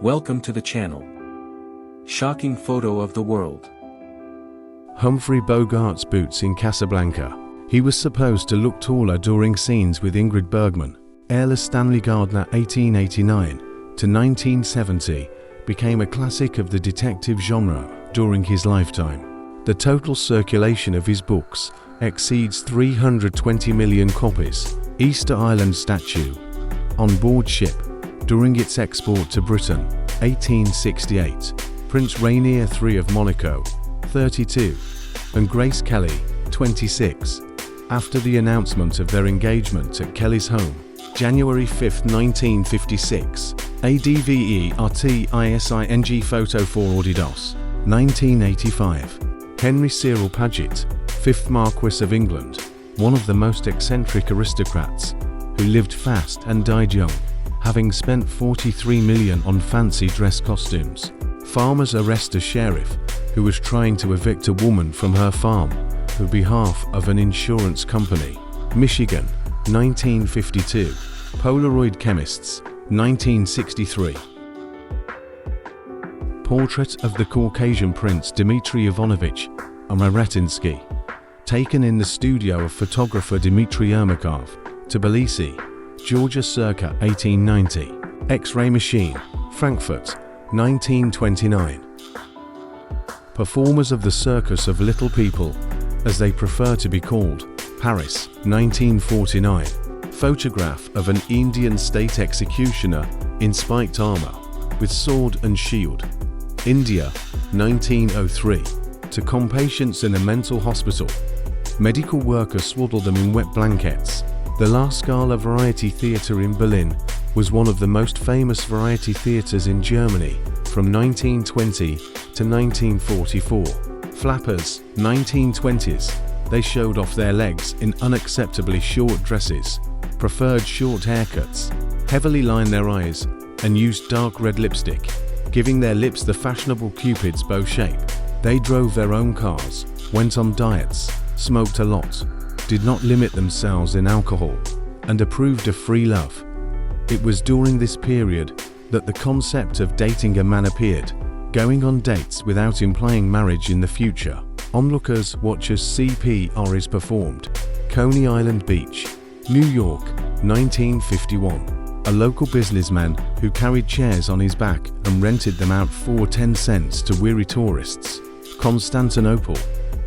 Welcome to the channel. Shocking photo of the world. Humphrey Bogart's boots in Casablanca. He was supposed to look taller during scenes with Ingrid Bergman. Airless Stanley Gardner 1889 to 1970 became a classic of the detective genre during his lifetime. The total circulation of his books exceeds 320 million copies. Easter Island statue. On board ship. During its export to Britain, 1868. Prince Rainier III of Monaco, 32. And Grace Kelly, 26. After the announcement of their engagement at Kelly's home, January 5, 1956, ADVERTISING photo for Audidos, 1985. Henry Cyril Paget, 5th Marquess of England, one of the most eccentric aristocrats, who lived fast and died young, having spent 43 million on fancy dress costumes. Farmers arrest a sheriff who was trying to evict a woman from her farm on behalf of an insurance company. Michigan, 1952. Polaroid chemists, 1963. Portrait of the Caucasian Prince Dmitry Ivanovich Amaretinsky, taken in the studio of photographer Dmitry Ermakov, Tbilisi, Georgia circa 1890. X-ray machine, Frankfurt, 1929. Performers of the Circus of Little People, as they prefer to be called, Paris, 1949. Photograph of an Indian state executioner in spiked armor, with sword and shield. India, 1903. To calm patients in a mental hospital. Medical workers swaddled them in wet blankets. The La Scala Variety Theatre in Berlin was one of the most famous variety theatres in Germany from 1920 to 1944. Flappers, 1920s. They showed off their legs in unacceptably short dresses, preferred short haircuts, heavily lined their eyes, and used dark red lipstick, giving their lips the fashionable Cupid's bow shape. They drove their own cars, went on diets, smoked a lot, did not limit themselves in alcohol, and approved of free love. It was during this period that the concept of dating a man appeared, going on dates without implying marriage in the future. Onlookers watch as CPR is performed. Coney Island Beach, New York, 1951. A local businessman who carried chairs on his back and rented them out for 10 cents to weary tourists. Constantinople,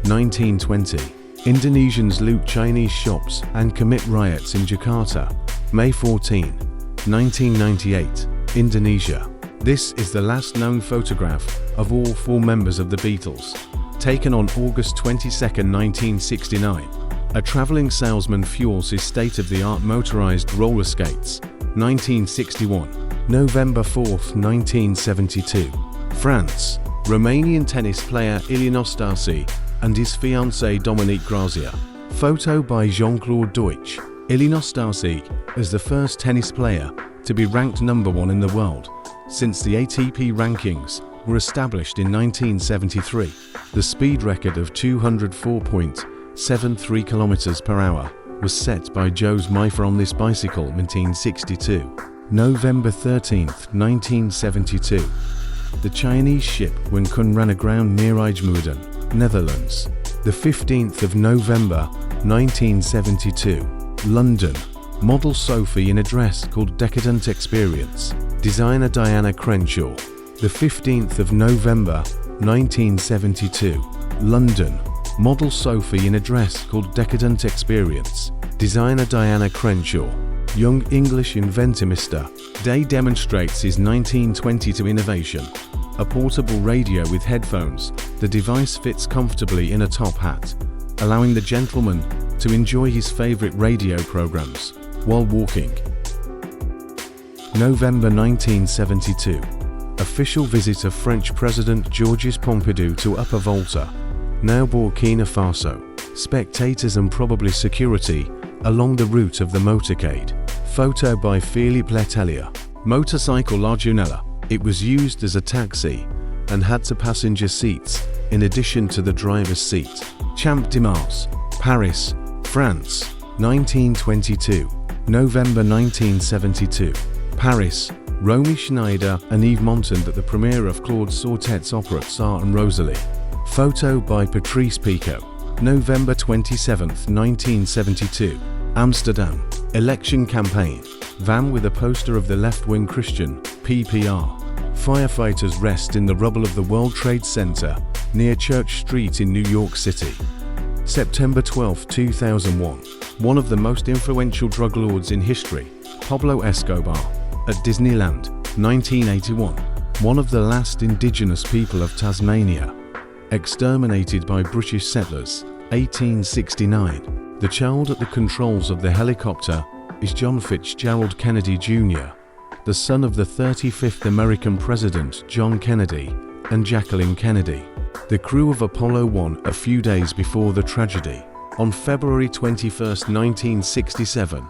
1920. Indonesians loot Chinese shops and commit riots in Jakarta, May 14, 1998, Indonesia. This is the last known photograph of all 4 members of the Beatles, taken on August 22, 1969. A traveling salesman fuels his state-of-the-art motorized roller skates, 1961. November 4, 1972. France. Romanian tennis player Ilinos Darcy and his fiancée Dominique Grazia. Photo by Jean-Claude Deutsch. Ilinos Darcy is the first tennis player to be ranked number 1 in the world since the ATP rankings were established in 1973. The speed record of 204.73 km per hour was set by Jose Maifer on this bicycle in 1962. November 13, 1972. The Chinese ship Wencun ran aground near IJmuiden, Netherlands. The 15th of November, 1972. London. Model Sophie in a dress called Decadent Experience. Designer Diana Crenshaw. The 15th of November, 1972. London. Model Sophie in a dress called Decadent Experience. Designer Diana Crenshaw. Young English inventor Mr. Day demonstrates his 1922 innovation. A portable radio with headphones. The device fits comfortably in a top hat, allowing the gentleman to enjoy his favorite radio programs while walking. November 1972. Official visit of French President Georges Pompidou to Upper Volta, now Burkina Faso. Spectators and probably security along the route of the motorcade. Photo by Philippe Letelier. Motorcycle La Junella. It was used as a taxi and had 2 passenger seats in addition to the driver's seat. Champ de Mars, Paris, France, 1922. November 1972. Paris, Romy Schneider and Yves Montand at the premiere of Claude Sautet's opera Tsar and Rosalie. Photo by Patrice Picot. November 27, 1972. Amsterdam. Election campaign. Van with a poster of the left-wing Christian, PPR. Firefighters rest in the rubble of the World Trade Center near Church Street in New York City. September 12, 2001. One of the most influential drug lords in history, Pablo Escobar, at Disneyland, 1981. One of the last indigenous people of Tasmania, exterminated by British settlers, 1869. The child at the controls of the helicopter is John Fitzgerald Kennedy Jr., the son of the 35th American President John Kennedy and Jacqueline Kennedy. The crew of Apollo 1 a few days before the tragedy. On February 21, 1967,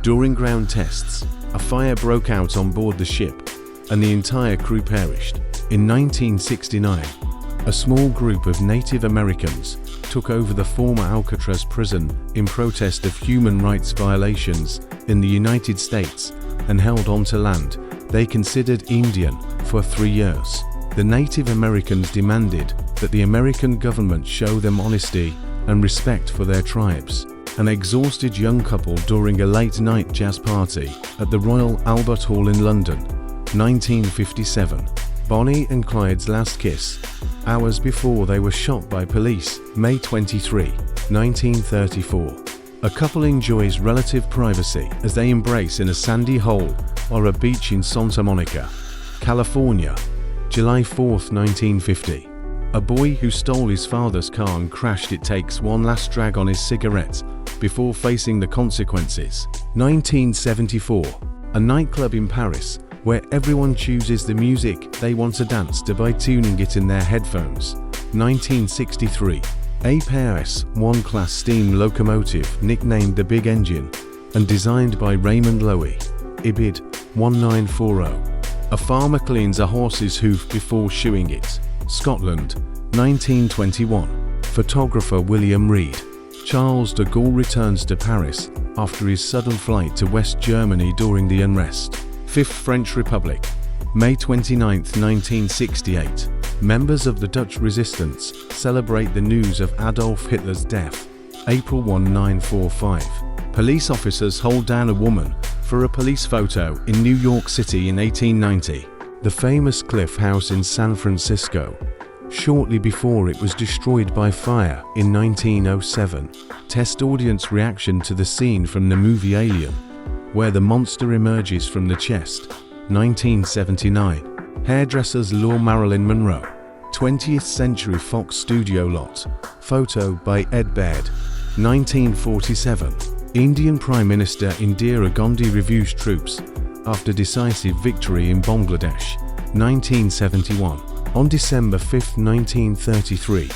during ground tests, a fire broke out on board the ship, and the entire crew perished. In 1969, a small group of Native Americans took over the former Alcatraz prison in protest of human rights violations in the United States and held onto land they considered Indian for 3 years. The Native Americans demanded that the American government show them honesty and respect for their tribes. An exhausted young couple during a late-night jazz party at the Royal Albert Hall in London, 1957. Bonnie and Clyde's last kiss, hours before they were shot by police, May 23, 1934. A couple enjoys relative privacy as they embrace in a sandy hole or a beach in Santa Monica, California, July 4, 1950. A boy who stole his father's car and crashed it takes one last drag on his cigarette before facing the consequences. 1974. A nightclub in Paris where everyone chooses the music they want to dance to by tuning it in their headphones. 1963. A Paris one-class steam locomotive nicknamed the Big Engine and designed by Raymond Loewy, Ibid 1940. A farmer cleans a horse's hoof before shoeing it. Scotland, 1921. Photographer William Reed. Charles de Gaulle returns to Paris after his sudden flight to West Germany during the unrest. Fifth French Republic, May 29, 1968. Members of the Dutch resistance celebrate the news of Adolf Hitler's death. April 1945. Police officers hold down a woman for a police photo in New York City in 1890. The famous Cliff House in San Francisco, shortly before it was destroyed by fire in 1907. Test audience reaction to the scene from the movie Alien, where the monster emerges from the chest, 1979. Hairdressers lure Marilyn Monroe. 20th Century Fox studio lot. Photo by Ed Baird, 1947. Indian Prime Minister Indira Gandhi reviews troops after decisive victory in Bangladesh, 1971. On December 5, 1933,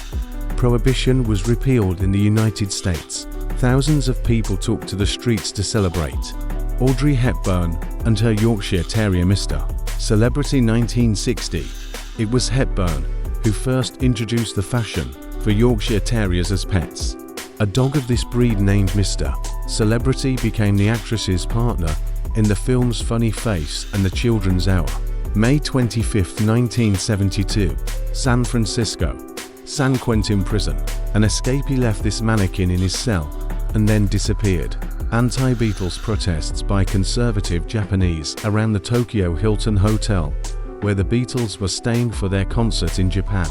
Prohibition was repealed in the United States. Thousands of people took to the streets to celebrate. Audrey Hepburn and her Yorkshire Terrier Mr. Celebrity 1960. It was Hepburn who first introduced the fashion for Yorkshire Terriers as pets. A dog of this breed named Mr. Celebrity became the actress's partner in the films Funny Face and The Children's Hour. May 25, 1972. San Francisco. San Quentin Prison. An escapee left this mannequin in his cell and then disappeared. Anti-Beatles protests by conservative Japanese around the Tokyo Hilton Hotel, where the Beatles were staying for their concert in Japan.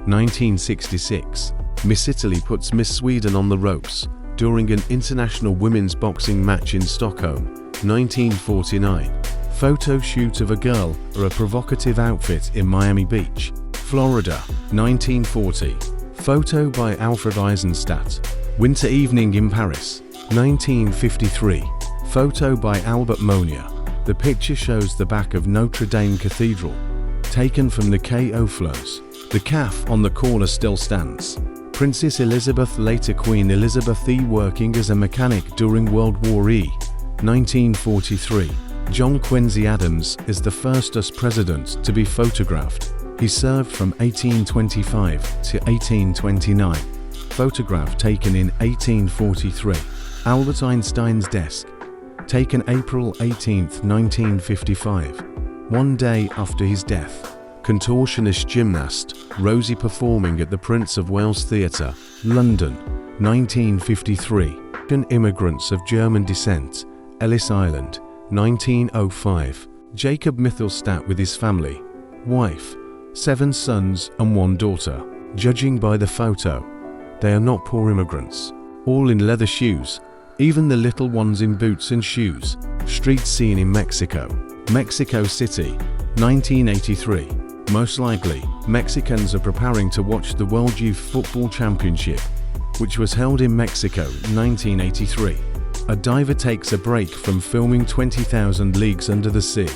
1966. Miss Italy puts Miss Sweden on the ropes during an international women's boxing match in Stockholm, 1949. Photo shoot of a girl or a provocative outfit in Miami Beach, Florida, 1940. Photo by Alfred Eisenstadt. Winter evening in Paris, 1953. Photo by Albert Monia. The picture shows the back of Notre Dame Cathedral, taken from the Quai aux Fleurs. The calf on the corner still stands. Princess Elizabeth, later Queen Elizabeth E, working as a mechanic during World War E, 1943. John Quincy Adams is the first US president to be photographed. He served from 1825 to 1829. Photograph taken in 1843. Albert Einstein's desk, taken April 18, 1955. One day after his death, contortionist gymnast Rosie performing at the Prince of Wales Theatre, London, 1953. Immigrants of German descent, Ellis Island, 1905. Jacob Mithelstadt with his family, wife, 7 sons and 1 daughter. Judging by the photo, they are not poor immigrants. All in leather shoes, even the little ones in boots and shoes. Street scene in Mexico. Mexico City, 1983. Most likely, Mexicans are preparing to watch the World Youth Football Championship, which was held in Mexico, 1983. A diver takes a break from filming 20,000 Leagues Under the Sea.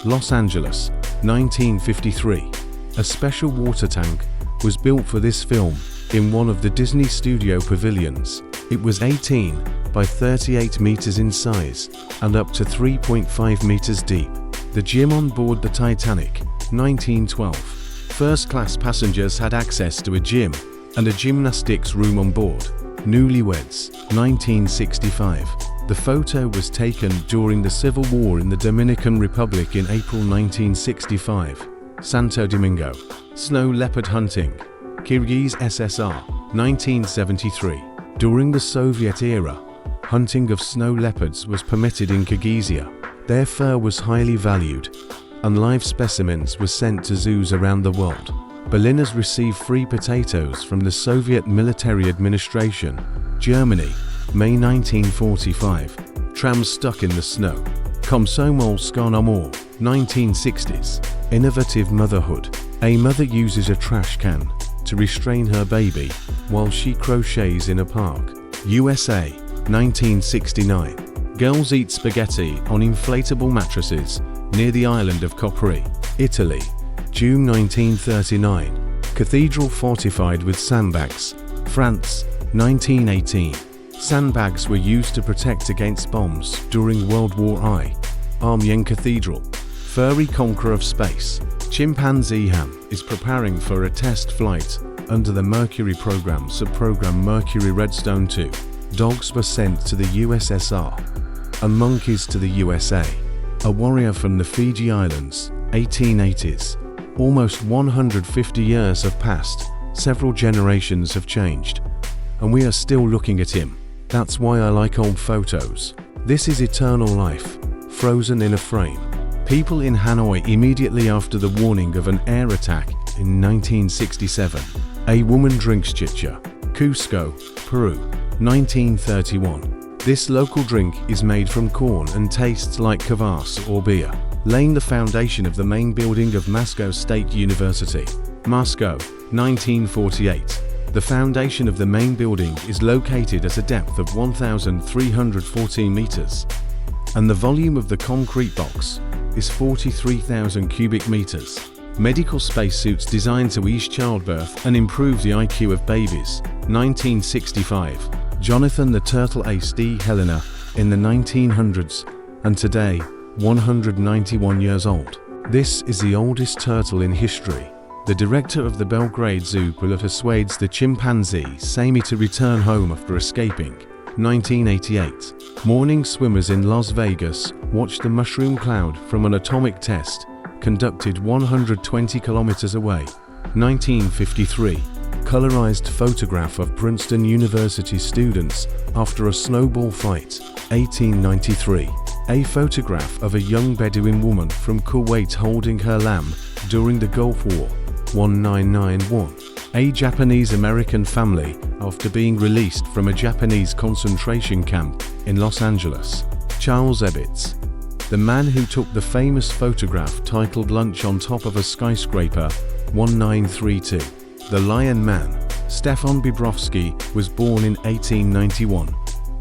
Los Angeles, 1953. A special water tank was built for this film in one of the Disney Studio pavilions. It was 18 by 38 meters in size and up to 3.5 meters deep. The gym on board the Titanic, 1912. First-class passengers had access to a gym and a gymnastics room on board. Newlyweds, 1965. The photo was taken during the Civil War in the Dominican Republic in April 1965. Santo Domingo. Snow leopard hunting. Kyrgyz SSR, 1973. During the Soviet era, hunting of snow leopards was permitted in Kyrgyzia. Their fur was highly valued, and live specimens were sent to zoos around the world. Berliners received free potatoes from the Soviet Military Administration. Germany, May 1945. Trams stuck in the snow. Komsomolska no more, 1960s. Innovative motherhood. A mother uses a trash can to restrain her baby while she crochets in a park. USA, 1969. Girls eat spaghetti on inflatable mattresses near the island of Capri, Italy, June 1939. Cathedral fortified with sandbags, France, 1918. Sandbags were used to protect against bombs during World War I. Amiens Cathedral. Furry conqueror of space. Chimpanzee Ham is preparing for a test flight under the Mercury program, subprogram Mercury Redstone 2. Dogs were sent to the USSR and monkeys to the USA. A warrior from the Fiji Islands, 1880s. Almost 150 years have passed, several generations have changed, and we are still looking at him. That's why I like old photos. This is eternal life, frozen in a frame. People in Hanoi immediately after the warning of an air attack in 1967. A woman drinks chicha. Cusco, Peru, 1931. This local drink is made from corn and tastes like kvass or beer. Laying the foundation of the main building of Moscow State University. Moscow, 1948. The foundation of the main building is located at a depth of 1,314 meters, and the volume of the concrete box is 43,000 cubic meters. Medical spacesuits designed to ease childbirth and improve the IQ of babies. 1965. Jonathan the Turtle Ace D. Helena in the 1900s, and today, 191 years old. This is the oldest turtle in history. The director of the Belgrade Zoo persuades the chimpanzee Sammy to return home after escaping. 1988. Morning swimmers in Las Vegas watched the mushroom cloud from an atomic test conducted 120 kilometers away. 1953. Colorized photograph of Princeton University students after a snowball fight. 1893. A photograph of a young Bedouin woman from Kuwait holding her lamb during the Gulf War. 1991. A Japanese-American family after being released from a Japanese concentration camp in Los Angeles. Charles Ebbets, the man who took the famous photograph titled Lunch on Top of a Skyscraper. 1932. The Lion Man. Stefan Bobrovsky was born in 1891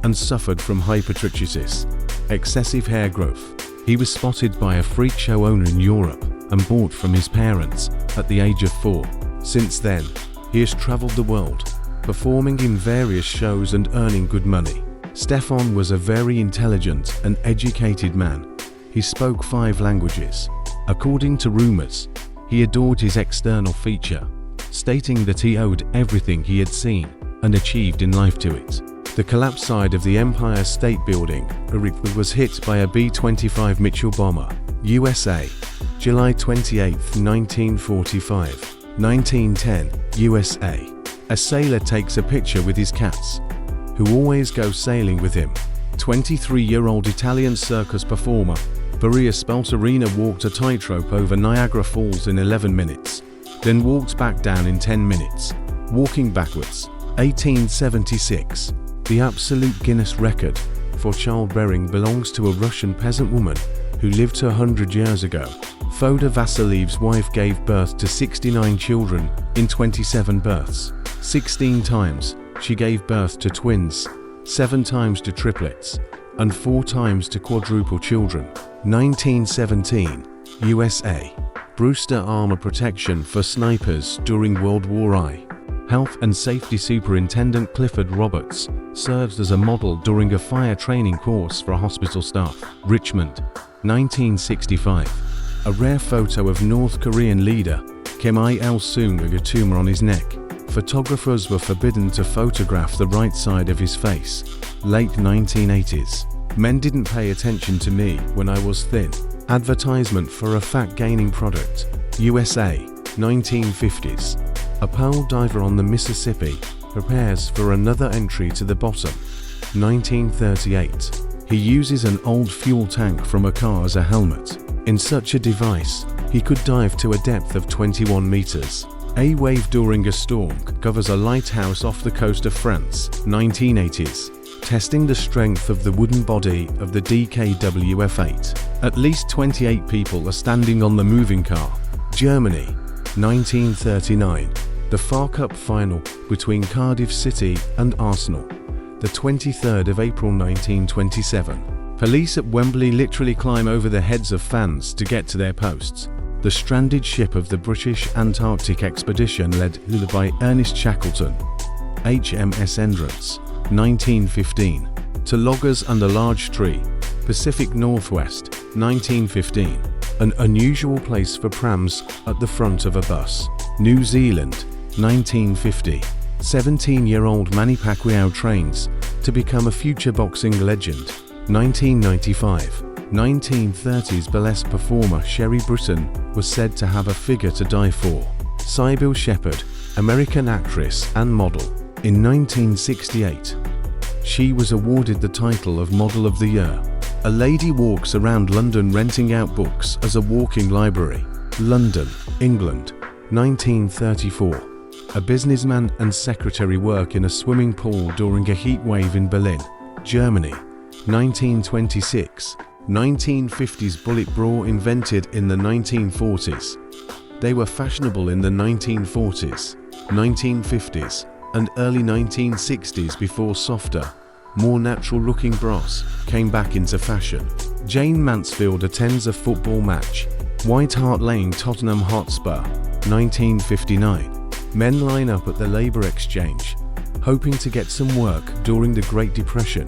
and suffered from hypertrichosis, excessive hair growth. He was spotted by a freak show owner in Europe and bought from his parents at the age of 4. Since then, he has traveled the world, performing in various shows and earning good money. Stefan was a very intelligent and educated man. He spoke 5 languages. According to rumors, he adored his external feature, stating that he owed everything he had seen and achieved in life to it. The collapse side of the Empire State Building was hit by a B-25 Mitchell bomber. USA. July 28, 1945. 1910, USA. A sailor takes a picture with his cats, who always go sailing with him. 23-year-old Italian circus performer, Maria Spalterina walked a tightrope over Niagara Falls in 11 minutes, then walked back down in 10 minutes, walking backwards. 1876. The absolute Guinness record for childbearing belongs to a Russian peasant woman who lived 100 years ago. Foda Vasiliev's wife gave birth to 69 children in 27 births. 16 times she gave birth to twins, 7 times to triplets, and 4 times to quadruple children. 1917, USA. Brewster armor protection for snipers during World War I. Health and Safety Superintendent Clifford Roberts serves as a model during a fire training course for hospital staff. Richmond, 1965. A rare photo of North Korean leader Kim Il-sung with a tumor on his neck. Photographers were forbidden to photograph the right side of his face. Late 1980s. Men didn't pay attention to me when I was thin. Advertisement for a fat-gaining product. USA, 1950s. A pearl diver on the Mississippi prepares for another entry to the bottom. 1938. He uses an old fuel tank from a car as a helmet. In such a device, he could dive to a depth of 21 meters. A wave during a storm covers a lighthouse off the coast of France. 1980s. Testing the strength of the wooden body of the DKWF-8. At least 28 people are standing on the moving car. Germany, 1939. The FA Cup final between Cardiff City and Arsenal. The 23rd of April 1927. Police at Wembley literally climb over the heads of fans to get to their posts. The stranded ship of the British Antarctic expedition led by Ernest Shackleton, HMS Endurance, 1915. To loggers under large tree, Pacific Northwest, 1915. An unusual place for prams at the front of a bus. New Zealand, 1950. 17-year-old Manny Pacquiao trains to become a future boxing legend. 1995. 1930s burlesque performer Sherry Britton was said to have a figure to die for. Sybil Shepherd, American actress and model. In 1968, she was awarded the title of Model of the Year. A lady walks around London renting out books as a walking library. London, England, 1934. A businessman and secretary work in a swimming pool during a heat wave in Berlin, Germany. 1926. 1950s bullet bra invented in the 1940s. They were fashionable in the 1940s, 1950s, and early 1960s before softer, more natural-looking bras came back into fashion. Jane Mansfield attends a football match. White Hart Lane, Tottenham Hotspur, 1959. Men line up at the Labour Exchange, hoping to get some work during the Great Depression,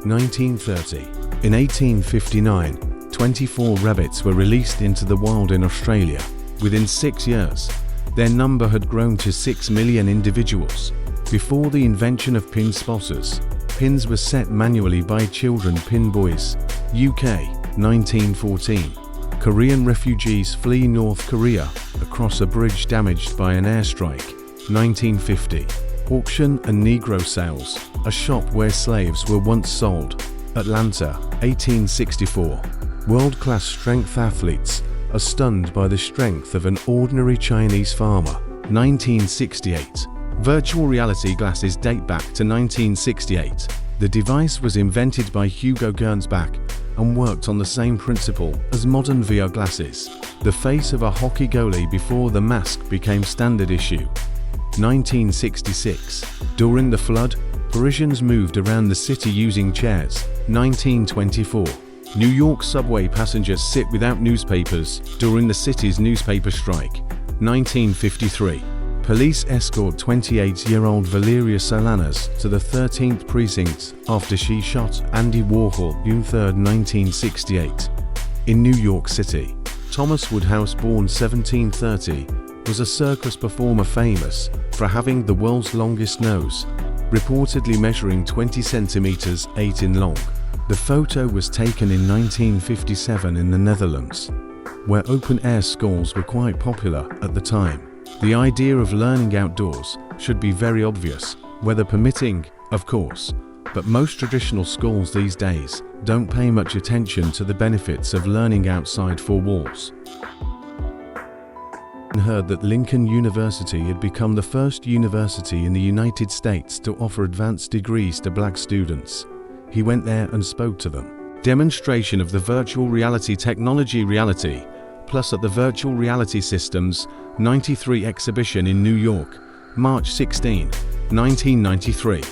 1930. In 1859, 24 rabbits were released into the wild in Australia. Within 6 years, their number had grown to 6 million individuals. Before the invention of pin spotters, pins were set manually by children pin boys. UK, 1914. Korean refugees flee North Korea across a bridge damaged by an airstrike. 1950. Auction and Negro sales, a shop where slaves were once sold. Atlanta, 1864. World-class strength athletes are stunned by the strength of an ordinary Chinese farmer. 1968. Virtual reality glasses date back to 1968. The device was invented by Hugo Gernsback and worked on the same principle as modern VR glasses. The face of a hockey goalie before the mask became standard issue. 1966. During the flood, Parisians moved around the city using chairs. 1924. New York subway passengers sit without newspapers during the city's newspaper strike. 1953. Police escort 28-year-old Valeria Solanas to the 13th precinct after she shot Andy Warhol June 3, 1968. In New York City, Thomas Woodhouse, born 1730, was a circus performer famous for having the world's longest nose, reportedly measuring 20 centimeters 8 in long. The photo was taken in 1957 in the Netherlands, where open-air schools were quite popular at the time. The idea of learning outdoors should be very obvious, weather permitting, of course, but most traditional schools these days don't pay much attention to the benefits of learning outside four walls. I heard that Lincoln University had become the first university in the United States to offer advanced degrees to black students. He went there and spoke to them. Demonstration of the virtual reality technology Reality Plus at the Virtual Reality Systems 93 exhibition in New York, March 16, 1993.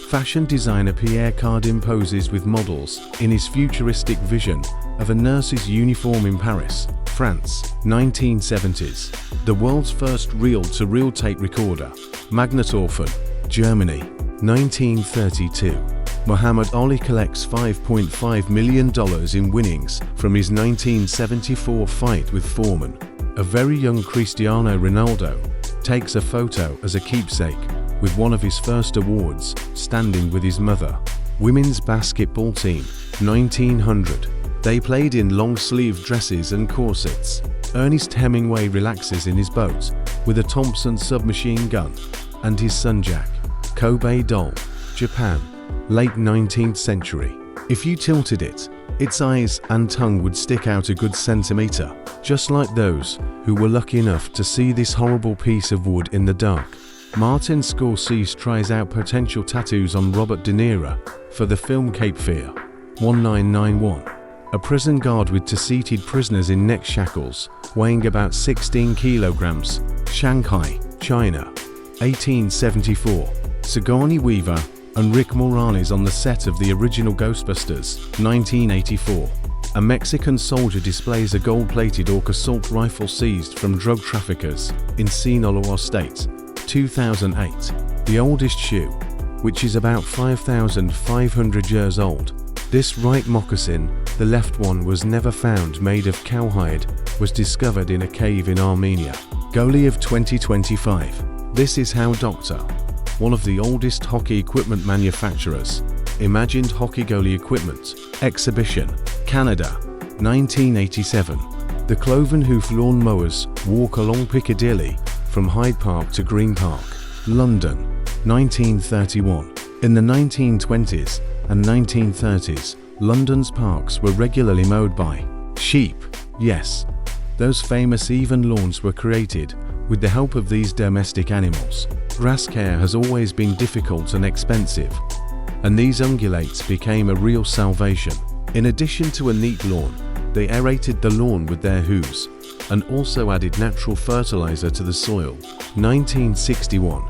Fashion designer Pierre Cardin poses with models in his futuristic vision of a nurse's uniform in Paris, France, 1970s. The world's first reel-to-reel tape recorder, Magnetophon, Germany, 1932. Muhammad Ali collects $5.5 million in winnings from his 1974 fight with Foreman. A very young Cristiano Ronaldo takes a photo as a keepsake with one of his first awards, standing with his mother. Women's basketball team, 1900. They played in long-sleeve dresses and corsets. Ernest Hemingway relaxes in his boat with a Thompson submachine gun and his son Jack. Kobe doll, Japan, late 19th century. If you tilted it, its eyes and tongue would stick out a good centimeter, just like those who were lucky enough to see this horrible piece of wood in the dark. Martin Scorsese tries out potential tattoos on Robert De Niro for the film Cape Fear, 1991. A prison guard with two seated prisoners in neck shackles, weighing about 16 kilograms, Shanghai, China, 1874. Sigourney Weaver and Rick Moranis on the set of the original Ghostbusters, 1984. A Mexican soldier displays a gold-plated Orc assault rifle seized from drug traffickers in Sinaloa State, 2008. The oldest shoe, which is about 5,500 years old. This right moccasin, the left one, was never found, made of cowhide, was discovered in a cave in Armenia. Goalie of 2025. This is how Dr. one of the oldest hockey equipment manufacturers, imagined hockey goalie equipment. Exhibition, Canada, 1987. The cloven hoof lawn mowers walk along Piccadilly from Hyde Park to Green Park, London, 1931. In the 1920s and 1930s, London's parks were regularly mowed by sheep. Yes, those famous even lawns were created with the help of these domestic animals. Grass care has always been difficult and expensive, and these ungulates became a real salvation. In addition to a neat lawn, they aerated the lawn with their hooves and also added natural fertilizer to the soil. 1961.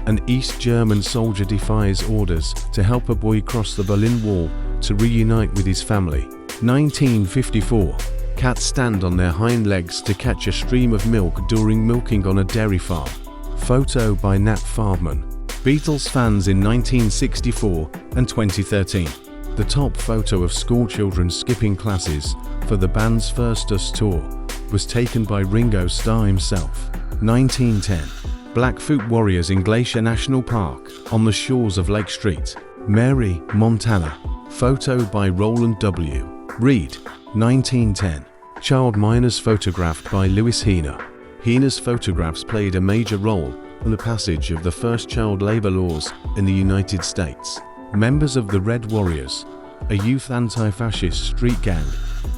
An East German soldier defies orders to help a boy cross the Berlin Wall to reunite with his family. 1954. Cats stand on their hind legs to catch a stream of milk during milking on a dairy farm. Photo by Nat Farbman. Beatles fans in 1964 and 2013. The top photo of schoolchildren skipping classes for the band's First Us tour was taken by Ringo Starr himself. 1910. Blackfoot warriors in Glacier National Park on the shores of Lake Street, Mary, Montana. Photo by Roland W. Reed. 1910. Child miners photographed by Louis Heener. Heener's photographs played a major role in the passage of the first child labor laws in the United States. Members of the Red Warriors, a youth anti-fascist street gang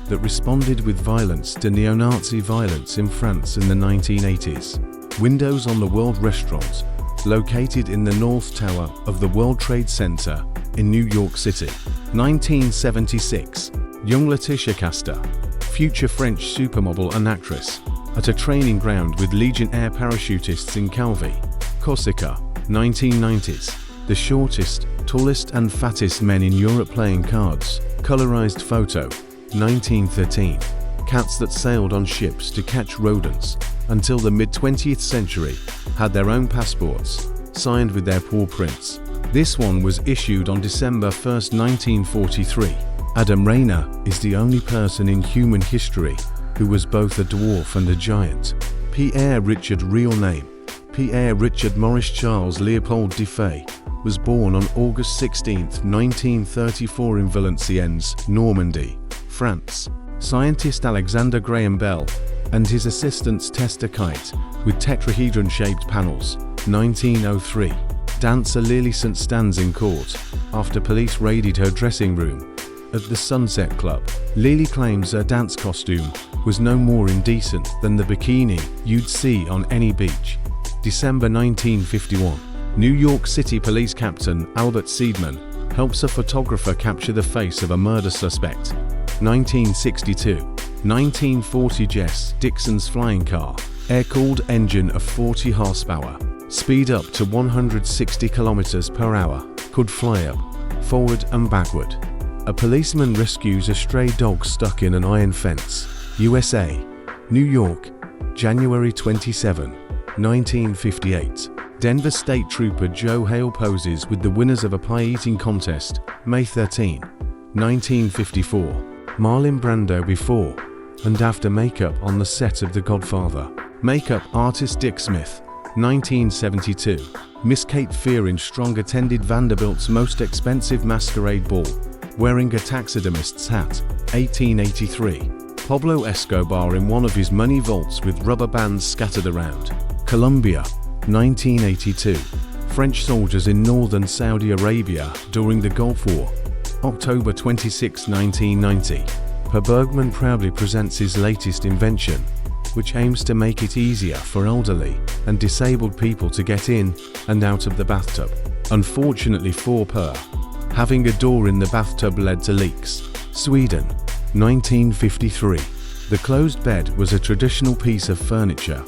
that responded with violence to neo-Nazi violence in France in the 1980s. Windows on the World Restaurant, located in the North Tower of the World Trade Center in New York City. 1976. Young Letitia Castor, future French supermodel and actress, at a training ground with Legion Air parachutists in Calvi, Corsica. 1990s. The shortest, tallest and fattest men in Europe playing cards. Colorized photo. 1913. Cats that sailed on ships to catch rodents until the mid-20th century had their own passports, signed with their paw prints. This one was issued on December 1, 1943. Adam Rayner is the only person in human history who was both a dwarf and a giant. Pierre Richard, real name Pierre Richard Maurice Charles Leopold Defay, was born on August 16, 1934 in Valenciennes, Normandy, France. Scientist Alexander Graham Bell and his assistants test a kite with tetrahedron-shaped panels. 1903. Dancer Lily St. stands in court after police raided her dressing room at the Sunset Club. Lily claims her dance costume was no more indecent than the bikini you'd see on any beach. December 1951. New York City Police Captain Albert Seidman helps a photographer capture the face of a murder suspect. 1962. 1940. Jess Dixon's flying car, air-cooled engine of 40 horsepower, speed up to 160 kilometers per hour, could fly up, forward and backward. A policeman rescues a stray dog stuck in an iron fence. USA. New York, January 27, 1958. Denver State Trooper Joe Hale poses with the winners of a pie-eating contest. May 13, 1954. Marlon Brando before and after makeup on the set of The Godfather. Makeup artist Dick Smith. 1972. Miss Kate Fearing Strong attended Vanderbilt's most expensive masquerade ball, wearing a taxidermist's hat. 1883. Pablo Escobar in one of his money vaults with rubber bands scattered around. Colombia. 1982. French soldiers in northern Saudi Arabia during the Gulf War. October 26, 1990. Per Bergman proudly presents his latest invention, which aims to make it easier for elderly and disabled people to get in and out of the bathtub. Unfortunately for Per, having a door in the bathtub led to leaks. Sweden. 1953. The closed bed was a traditional piece of furniture.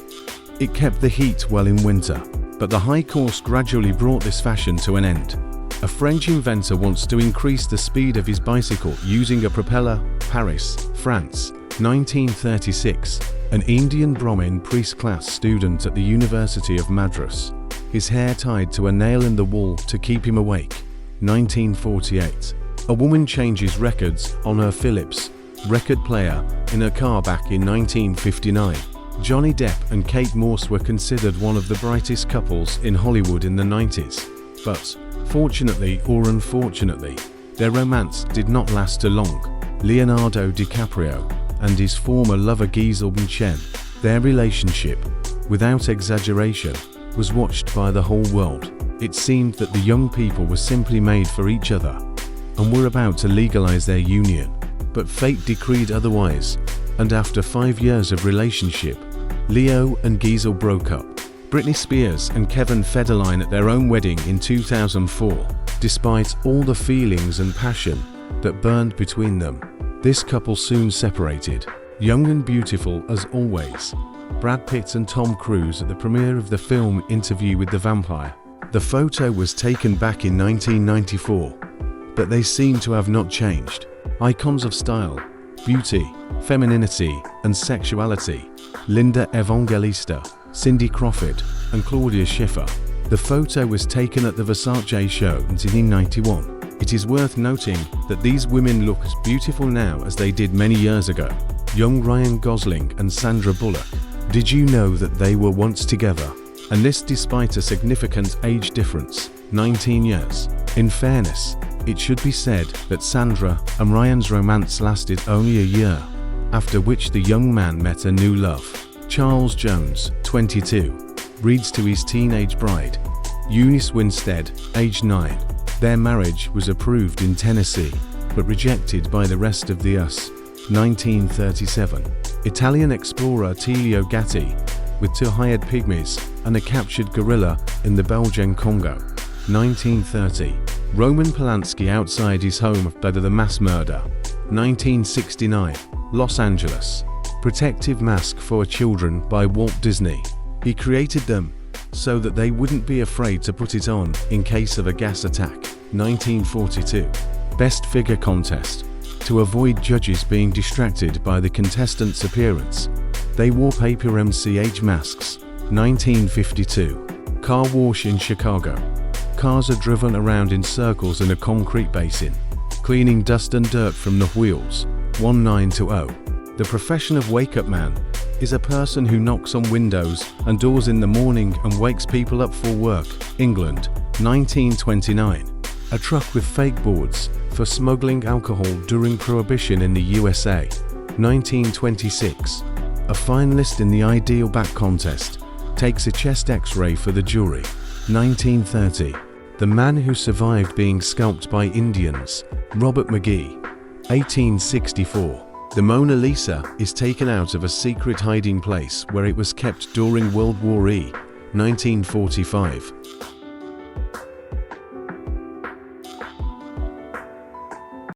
It kept the heat well in winter, but the high cost gradually brought this fashion to an end. A French inventor wants to increase the speed of his bicycle using a propeller. Paris, France. 1936. An Indian Brahmin priest class student at the University of Madras. His hair tied to a nail in the wall to keep him awake. 1948. A woman changes records on her Philips record player in her car back in 1959. Johnny Depp and Kate Moss were considered one of the brightest couples in Hollywood in the 90s. But, fortunately or unfortunately, their romance did not last too long. Leonardo DiCaprio and his former lover Gisele Chen. Their relationship, without exaggeration, was watched by the whole world. It seemed that the young people were simply made for each other and were about to legalize their union. But fate decreed otherwise, and after 5 years of relationship, Leo and Gisele broke up. Britney Spears and Kevin Federline at their own wedding in 2004. Despite all the feelings and passion that burned between them, this couple soon separated. Young and beautiful as always, Brad Pitt and Tom Cruise at the premiere of the film Interview with the Vampire. The photo was taken back in 1994, but they seem to have not changed. Icons of style, beauty, femininity, and sexuality. Linda Evangelista, Cindy Crawford, and Claudia Schiffer. The photo was taken at the Versace show in 1991. It is worth noting that these women look as beautiful now as they did many years ago. Young Ryan Gosling and Sandra Bullock. Did you know that they were once together? And this despite a significant age difference, 19 years. In fairness, it should be said that Sandra and Ryan's romance lasted only a year, after which the young man met a new love. Charles Jones, 22, reads to his teenage bride, Eunice Winstead, age 9. Their marriage was approved in Tennessee, but rejected by the rest of the US. 1937. Italian explorer Tullio Gatti, with 2 hired pygmies and a captured gorilla in the Belgian Congo. 1930. Roman Polanski outside his home after the mass murder. 1969. Los Angeles. Protective mask for children by Walt Disney. He created them so that they wouldn't be afraid to put it on in case of a gas attack. 1942. Best figure contest. To avoid judges being distracted by the contestants' appearance, they wore paper MCH masks. 1952. Car wash in Chicago. Cars are driven around in circles in a concrete basin, cleaning dust and dirt from the wheels. 1920. The profession of wake-up man is a person who knocks on windows and doors in the morning and wakes people up for work. England. 1929. A truck with fake boards for smuggling alcohol during Prohibition in the USA. 1926. A finalist in the Ideal Back Contest takes a chest X-ray for the jury. 1930. The man who survived being scalped by Indians, Robert McGee. 1864. The Mona Lisa is taken out of a secret hiding place where it was kept during World War E. 1945.